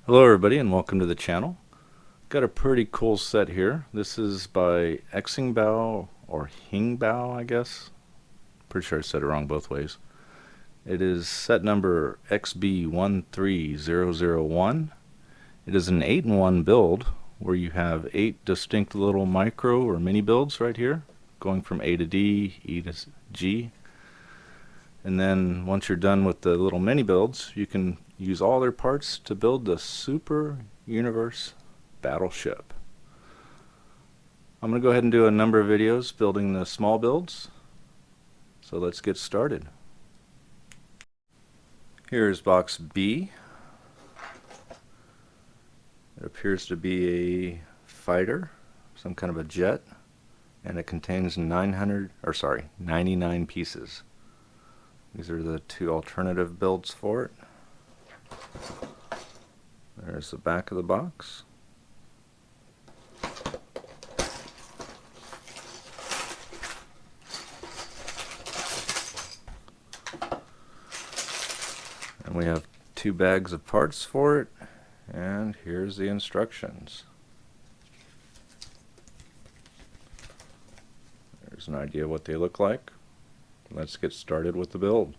Hello everybody and welcome to the channel. Got a pretty cool set here. This is by XINGBAO or XINGBAO, I guess. Pretty sure I said it wrong both ways. It is set number XB13001. It is an 8-in-1 build where you have 8 distinct little micro or mini builds right here, going from A to D, E to G. And then once you're done with the little mini builds, you can use all their parts to build the Super Universe Battleship. I'm going to go ahead and do a number of videos building the small builds. So let's get started. Here's box B. It appears to be a fighter, some kind of a jet, and it contains 99 pieces. These are the 2 alternative builds for it. There's the back of the box. And we have 2 bags of parts for it, and here's the instructions. There's an idea of what they look like. Let's get started with the build.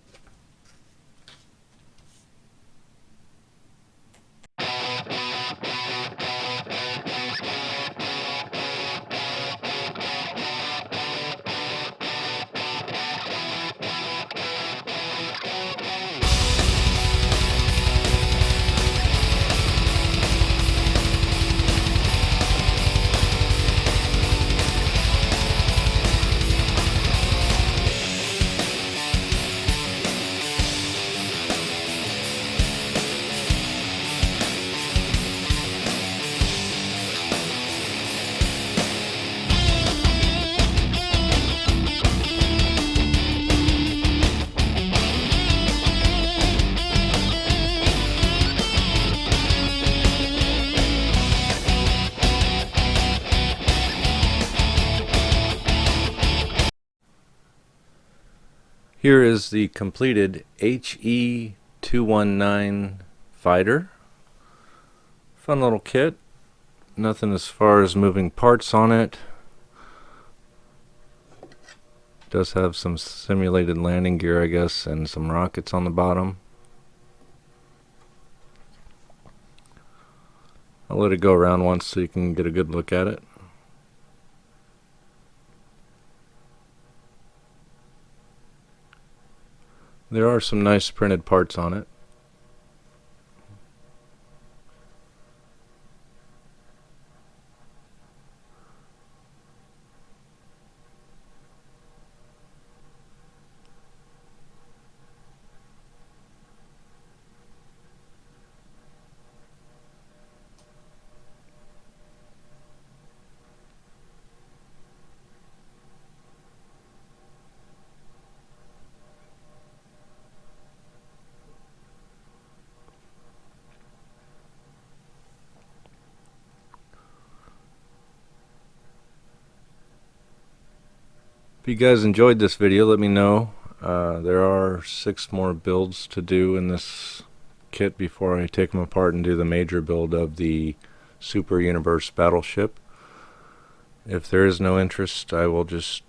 Here is the completed HE219 Fighter. Fun little kit. Nothing as far as moving parts on it. Does have some simulated landing gear, I guess, and some rockets on the bottom. I'll let it go around once so you can get a good look at it. There are some nice printed parts on it. If you guys enjoyed this video, let me know. There are 6 more builds to do in this kit before I take them apart and do the major build of the Super Universe Battleship. If there is no interest, I will just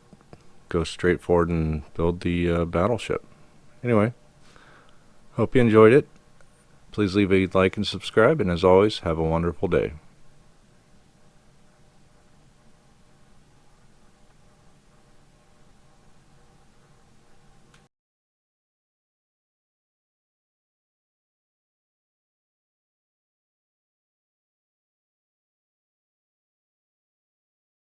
go straight forward and build the battleship. Anyway, hope you enjoyed it. Please leave a like and subscribe, and as always, have a wonderful day.